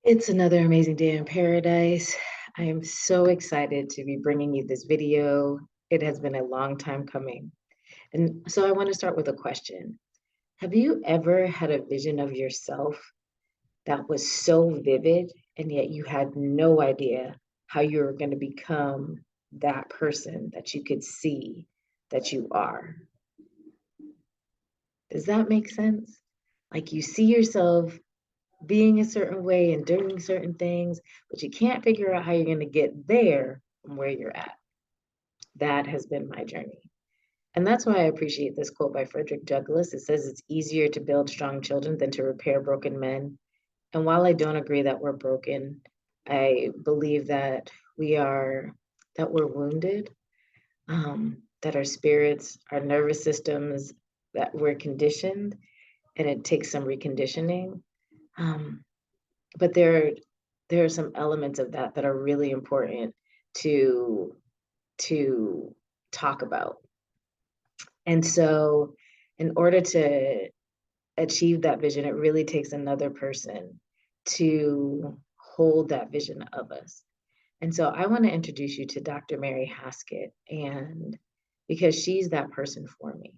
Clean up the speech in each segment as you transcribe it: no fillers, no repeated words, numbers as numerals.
It's another amazing day in paradise. I am so excited to be bringing you this video. It has been a long time coming. And so I want to start with a question. Have you ever had a vision of yourself that was so vivid and yet you had no idea how you were going to become that person that you could see that you are? Does that make sense? Like you see yourself being a certain way and doing certain things, but you can't figure out how you're going to get there from where you're at. That has been my journey. And that's why I appreciate this quote by Frederick Douglass. It says, "It's easier to build strong children than to repair broken men." And while I don't agree that we're broken, I believe that we're wounded, that our spirits, our nervous systems, that we're conditioned, and it takes some reconditioning. Um, but there are some elements of that that are really important to to talk about. And so in order to achieve that vision, it really takes another person to hold that vision of us. And so I want to introduce you to Dr. Mary Haskett, and because she's that person for me.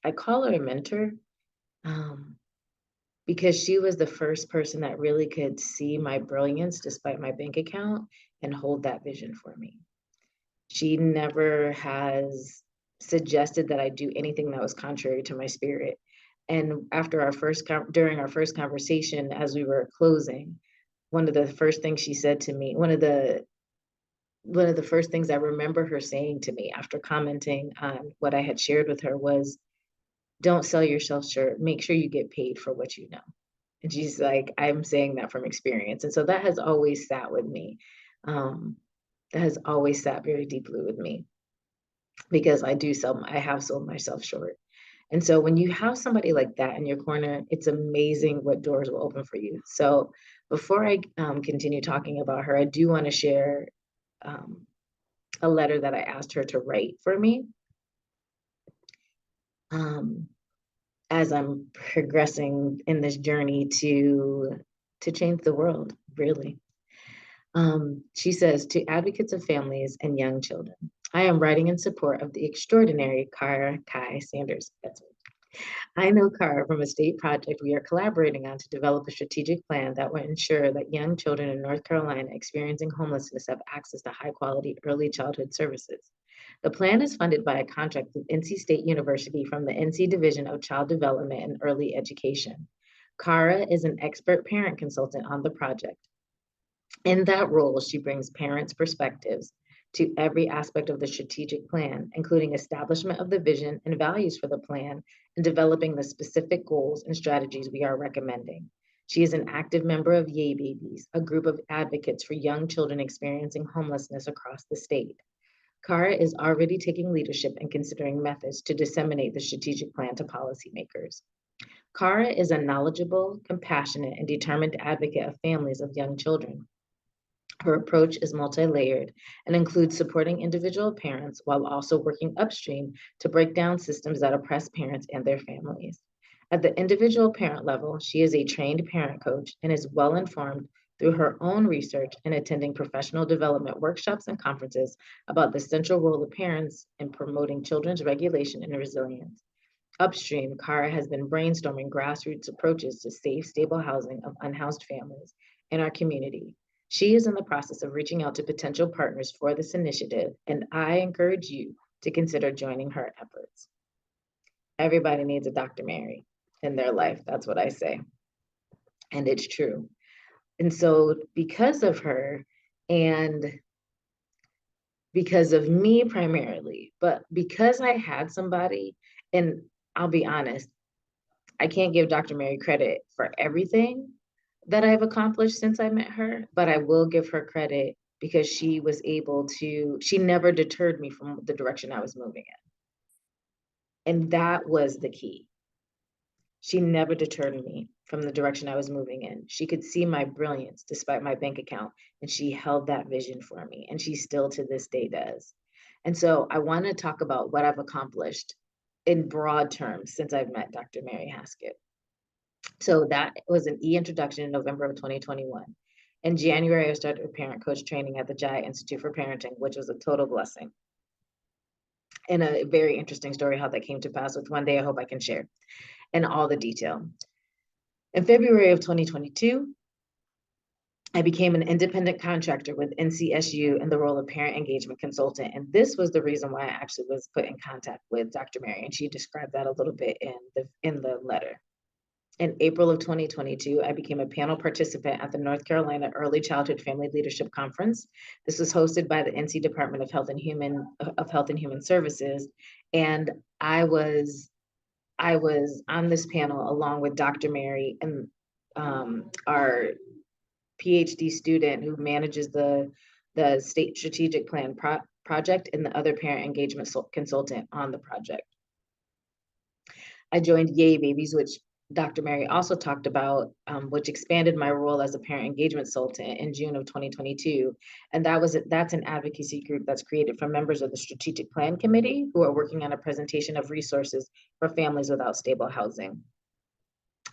I call her a mentor, um, because she was the first person that really could see my brilliance despite my bank account and hold that vision for me. She never has suggested that I do anything that was contrary to my spirit. And after during our first conversation, as we were closing, one of the first things she said to me, one of the first things I remember her saying to me after commenting on what I had shared with her was, "Don't sell yourself short. Make sure you get paid for what you know." And she's like, I'm saying that from experience. And so that has always sat with me. Um, that has always sat very deeply with me because I have sold myself short. And so when you have somebody like that in your corner, it's amazing what doors will open for you. So before I continue talking about her, I do want to share um, a letter that I asked her to write for me. Um, as I'm progressing in this journey to change the world, really. She says, "To advocates of families and young children, I am writing in support of the extraordinary Kara Kai Sanders. That's me. I know Kara from a state project we are collaborating on to develop a strategic plan that will ensure that young children in North Carolina experiencing homelessness have access to high quality early childhood services. The plan is funded by a contract with NC State University from the NC Division of Child Development and Early Education. Kara is an expert parent consultant on the project. In that role, she brings parents' perspectives to every aspect of the strategic plan, including establishment of the vision and values for the plan and developing the specific goals and strategies we are recommending. She is an active member of Yay Babies, a group of advocates for young children experiencing homelessness across the state. Kara is already taking leadership and considering methods to disseminate the strategic plan to policymakers. Kara is a knowledgeable, compassionate, and determined advocate of families of young children. Her approach is multi-layered and includes supporting individual parents while also working upstream to break down systems that oppress parents and their families. At the individual parent level, she is a trained parent coach and is well informed through her own research and attending professional development workshops and conferences about the central role of parents in promoting children's regulation and resilience. Upstream, Kara has been brainstorming grassroots approaches to safe, stable housing of unhoused families in our community. She is in the process of reaching out to potential partners for this initiative, and I encourage you to consider joining her efforts. Everybody needs a Dr. Mary in their life. That's what I say. And it's true. And so, because of her and because of me primarily, but because I had somebody, and I'll be honest, I can't give Dr. Mary credit for everything that I've accomplished since I met her, but I will give her credit because she never deterred me from the direction I was moving in. And that was the key. She never deterred me from the direction I was moving in. She could see my brilliance despite my bank account, and she held that vision for me, and she still to this day does. And so I want to talk about what I've accomplished in broad terms since I've met Dr. Mary Haskett. So that was an introduction in November of 2021. In January, I started parent coach training at the Jai Institute for Parenting, which was a total blessing. And a very interesting story how that came to pass, which one day I hope I can share in all the detail. In February of 2022, I became an independent contractor with NCSU in the role of parent engagement consultant. And this was the reason why I actually was put in contact with Dr. Mary. And she described that a little bit in the letter. In April of 2022, I became a panel participant at the North Carolina Early Childhood Family Leadership Conference. This was hosted by the NC Department of Health and Human Services. And I was on this panel along with Dr. Mary and our PhD student who manages the state strategic plan project and the other parent engagement consultant on the project. I joined Yay Babies, which Dr. Mary also talked about, which expanded my role as a parent engagement consultant in June of 2022. And that's an advocacy group that's created from members of the Strategic Plan Committee who are working on a presentation of resources for families without stable housing.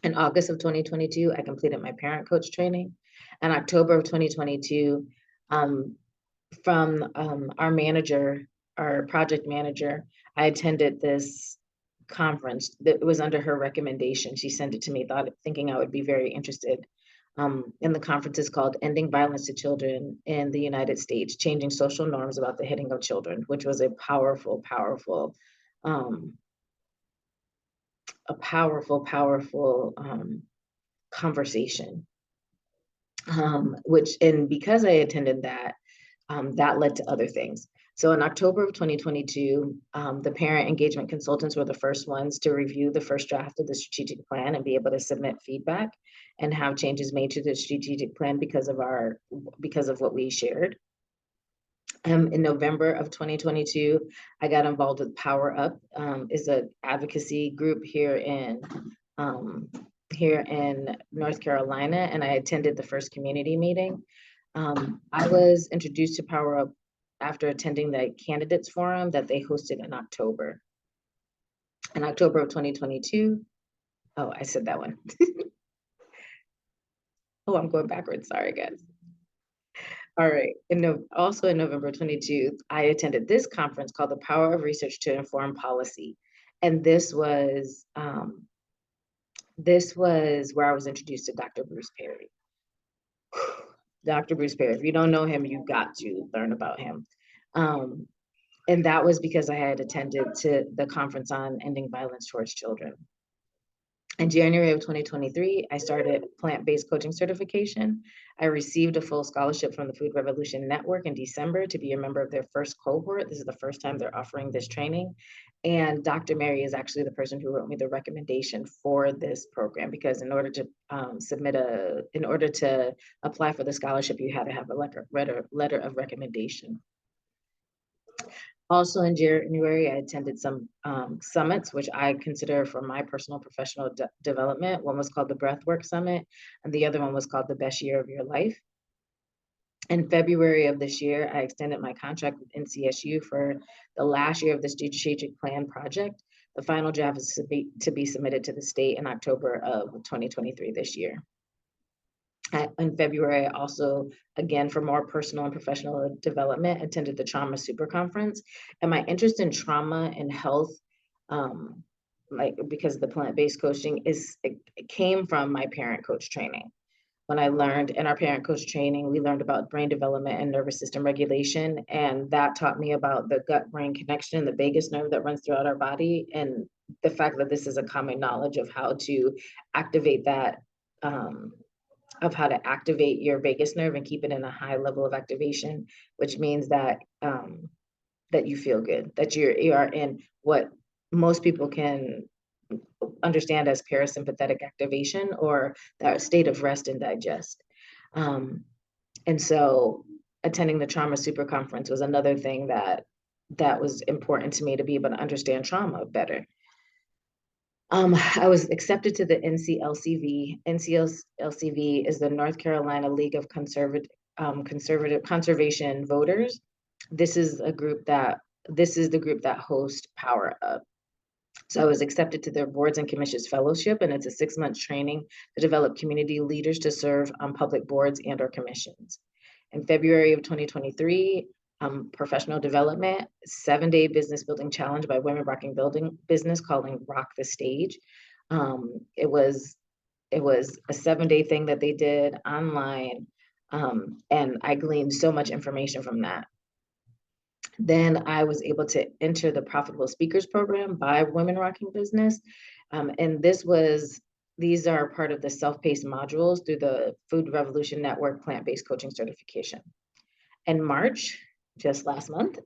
In August of 2022, I completed my parent coach training. In October of 2022, from our project manager, I attended this conference that was under her recommendation. She sent it to me, thinking I would be very interested. And the conference is called Ending Violence to Children in the United States, Changing Social Norms About the Hitting of Children, which was a powerful conversation. Because I attended that, that led to other things. So in October of 2022, the parent engagement consultants were the first ones to review the first draft of the strategic plan and be able to submit feedback and have changes made to the strategic plan because of what we shared. In November of 2022, I got involved with Power Up, is an advocacy group here in North Carolina, and I attended the first community meeting. I was introduced to Power Up after attending the candidates forum that they hosted in October. In October of 2022, oh, I said that one. Oh, I'm going backwards, sorry guys. All right, also in November 22, I attended this conference called The Power of Research to Inform Policy. And this was where I was introduced to Dr. Bruce Perry. Dr. Bruce Perry, if you don't know him, you've got to learn about him. And that was because I had attended to the conference on ending violence towards children. In January of 2023, I started plant-based coaching certification. I received a full scholarship from the Food Revolution Network in December to be a member of their first cohort. This is the first time they're offering this training. And Dr. Mary is actually the person who wrote me the recommendation for this program, because in order to apply for the scholarship, you had to have a letter of recommendation. Also in January, I attended some summits, which I consider for my personal professional development. One was called the Breathwork Summit, and the other one was called the Best Year of Your Life. In February of this year, I extended my contract with NCSU for the last year of the strategic plan project. The final draft is to be submitted to the state in October of 2023 this year. In February, I also, again, for more personal and professional development, attended the Trauma Super Conference. And my interest in trauma and health, because of the plant-based coaching, it came from my parent coach training. When I learned in our parent coach training, we learned about brain development and nervous system regulation. And that taught me about the gut-brain connection, the vagus nerve that runs throughout our body, and the fact that this is a common knowledge of how to activate that, of how to activate your vagus nerve and keep it in a high level of activation, which means that that you feel good, that you are in what most people can understand as parasympathetic activation, or that state of rest and digest. And so attending the Trauma Super Conference was another thing that was important to me, to be able to understand trauma better. I was accepted to the NCLCV. NCLCV is the North Carolina League of Conservation Voters. This is the group that hosts Power Up. So I was accepted to their boards and commissions fellowship, and it's a 6-month training to develop community leaders to serve on public boards and or commissions. In February of 2023, professional development, 7-day business building challenge by Women Rocking Building Business, calling Rock the Stage. It was a 7-day thing that they did online, and I gleaned so much information from that. Then I was able to enter the Profitable Speakers Program by Women Rocking Business. And these are part of the self-paced modules through the Food Revolution Network plant-based coaching certification. In March, just last month,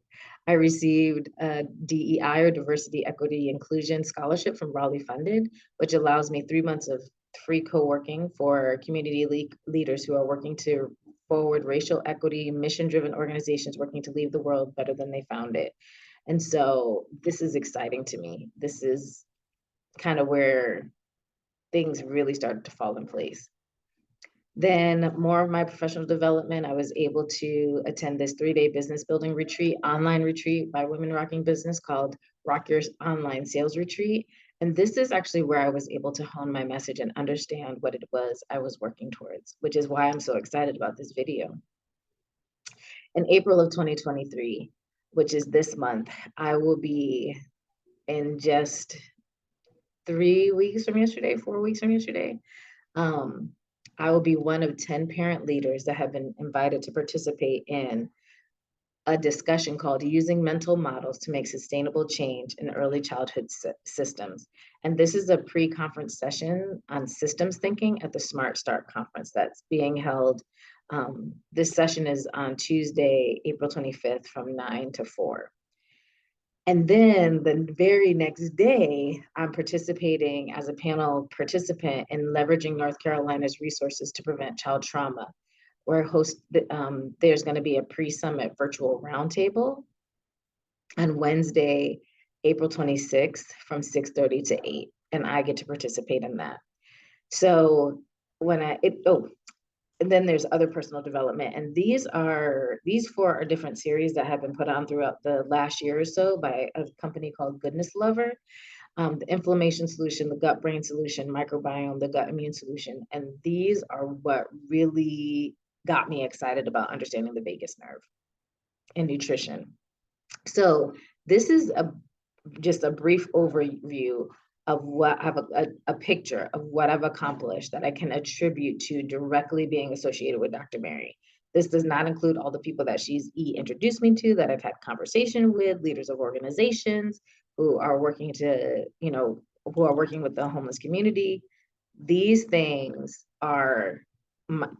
I received a DEI or Diversity, Equity, Inclusion scholarship from Raleigh Funded, which allows me 3 months of free co-working for community leaders who are working to forward racial equity, mission-driven organizations working to leave the world better than they found it. And so this is exciting to me. This is kind of where things really started to fall in place. Then more of my professional development, I was able to attend this 3-day business building retreat, online retreat by Women Rocking Business called Rock Your Online Sales Retreat. And this is actually where I was able to hone my message and understand what it was I was working towards, which is why I'm so excited about this video. In April of 2023, which is this month, I will be in just 3 weeks from yesterday, 4 weeks from yesterday. I will be one of 10 parent leaders that have been invited to participate in a discussion called Using Mental Models to Make Sustainable Change in Early Childhood Systems. And this is a pre-conference session on systems thinking at the Smart Start conference that's being held. This session is on Tuesday, April 25th from 9 to 4. And then the very next day, I'm participating as a panel participant in leveraging North Carolina's resources to prevent child trauma, where there's going to be a pre-summit virtual roundtable on Wednesday, April 26th from 6:30 to 8, and I get to participate in that. So and then there's other personal development. And these 4 are different series that have been put on throughout the last year or so by a company called Goodness Lover. The inflammation solution, the gut brain solution, microbiome, the gut immune solution. And these are what really got me excited about understanding the vagus nerve and nutrition. So this is just a brief overview of what I have a picture of what I've accomplished that I can attribute to directly being associated with Dr. Mary. This does not include all the people that she's introduced me to, that I've had conversation with, leaders of organizations who are working who are working with the homeless community. These things are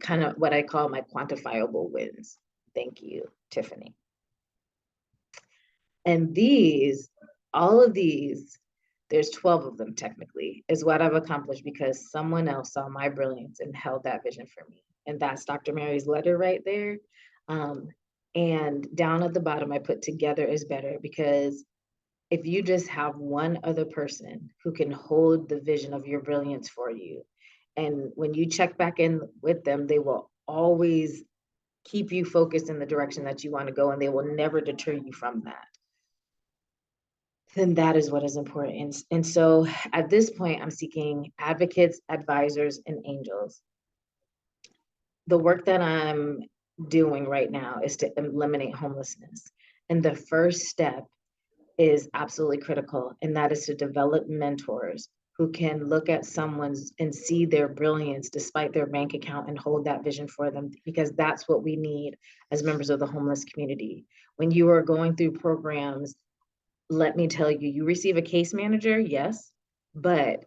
kind of what I call my quantifiable wins. Thank you, Tiffany. And all of these, there's 12 of them technically, is what I've accomplished because someone else saw my brilliance and held that vision for me. And that's Dr. Mary's letter right there. And down at the bottom, I put together is better, because if you just have one other person who can hold the vision of your brilliance for you, and when you check back in with them, they will always keep you focused in the direction that you want to go, and they will never deter you from that, then that is what is important. And so at this point, I'm seeking advocates, advisors, and angels. The work that I'm doing right now is to eliminate homelessness. And the first step is absolutely critical, and that is to develop mentors who can look at someone's and see their brilliance despite their bank account and hold that vision for them, because that's what we need as members of the homeless community. When you are going through programs, let me tell you, you receive a case manager, yes, but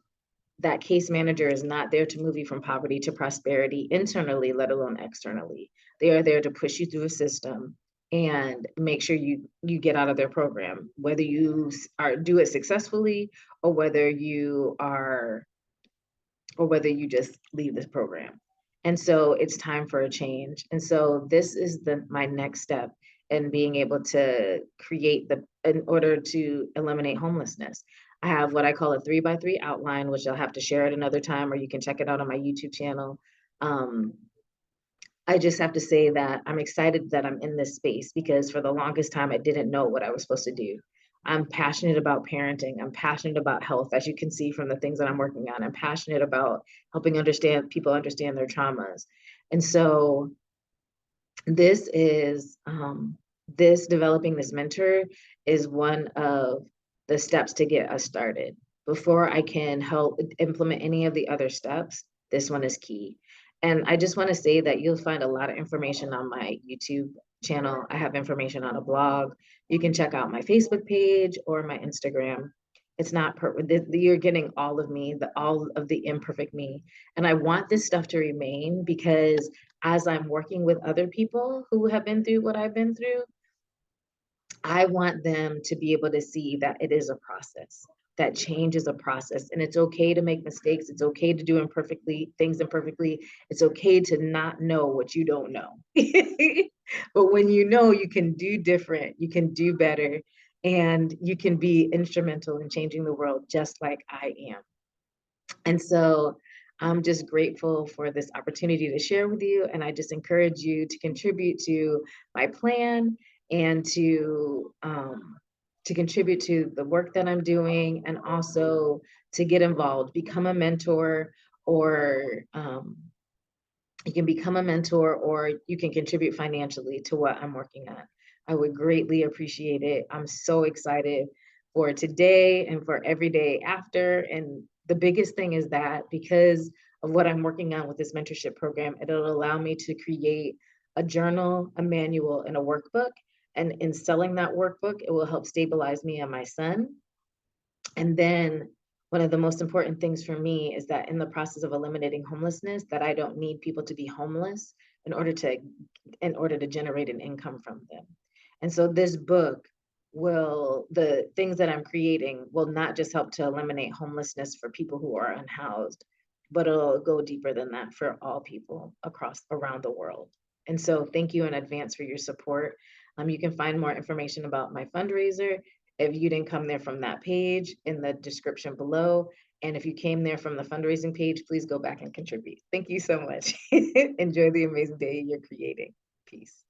that case manager is not there to move you from poverty to prosperity internally, let alone externally. They are there to push you through a system and make sure you get out of their program, whether you do it successfully or whether you just leave this program. And so it's time for a change. And so this is my next step in being able to in order to eliminate homelessness. I have what I call a 3x3 outline, which I'll have to share at another time, or you can check it out on my YouTube channel. I just have to say that I'm excited that I'm in this space, because for the longest time, I didn't know what I was supposed to do. I'm passionate about parenting. I'm passionate about health, as you can see from the things that I'm working on. I'm passionate about helping people understand their traumas. And so this is this developing this mentor is one of the steps to get us started. Before I can help implement any of the other steps, this one is key. And I just want to say that you'll find a lot of information on my YouTube channel. I have information on a blog. You can check out my Facebook page or my Instagram. It's not you're getting all of me, all of the imperfect me. And I want this stuff to remain because as I'm working with other people who have been through what I've been through, I want them to be able to see that it is a process, that change is a process. And it's okay to make mistakes. It's okay to do things imperfectly. It's okay to not know what you don't know. But when you know, you can do different, you can do better, and you can be instrumental in changing the world just like I am. And so I'm just grateful for this opportunity to share with you. And I just encourage you to contribute to my plan and to contribute to the work that I'm doing, and also to get involved, become a mentor, or you can become a mentor, or you can contribute financially to what I'm working on. I would greatly appreciate it. I'm so excited for today and for every day after. And the biggest thing is that because of what I'm working on with this mentorship program, it'll allow me to create a journal, a manual, and a workbook. And in selling that workbook, it will help stabilize me and my son. And then one of the most important things for me is that in the process of eliminating homelessness, that I don't need people to be homeless in order to generate an income from them. And so this book the things that I'm creating will not just help to eliminate homelessness for people who are unhoused, but it'll go deeper than that for all people around the world. And so thank you in advance for your support. You can find more information about my fundraiser if you didn't come there from that page in the description below. And if you came there from the fundraising page, please go back and contribute. Thank you so much. Enjoy the amazing day you're creating. Peace.